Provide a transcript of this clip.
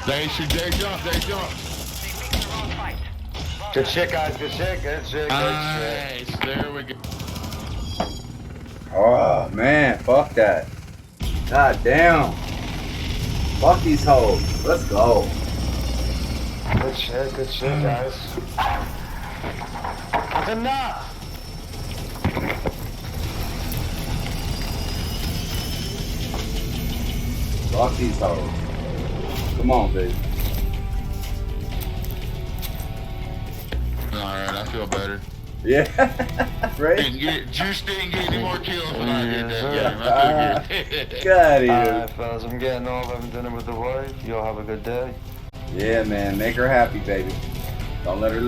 They shoot, they jump, they jump. Good shit, guys. Good shit. Good shit. Good shit. Nice. There we go. Oh man, fuck that. God damn. Fuck these hoes. Let's go. Good shit. Good shit, guys. That's enough. Fuck these hoes. Come on, baby. Alright, I feel better. Yeah. Right? Juice didn't get any more kills when I did that game. I feel good. God, Alright, fellas. I'm getting off. Having dinner with the wife. Y'all have a good day. yeah, man. Make her happy, baby. Don't let her leave.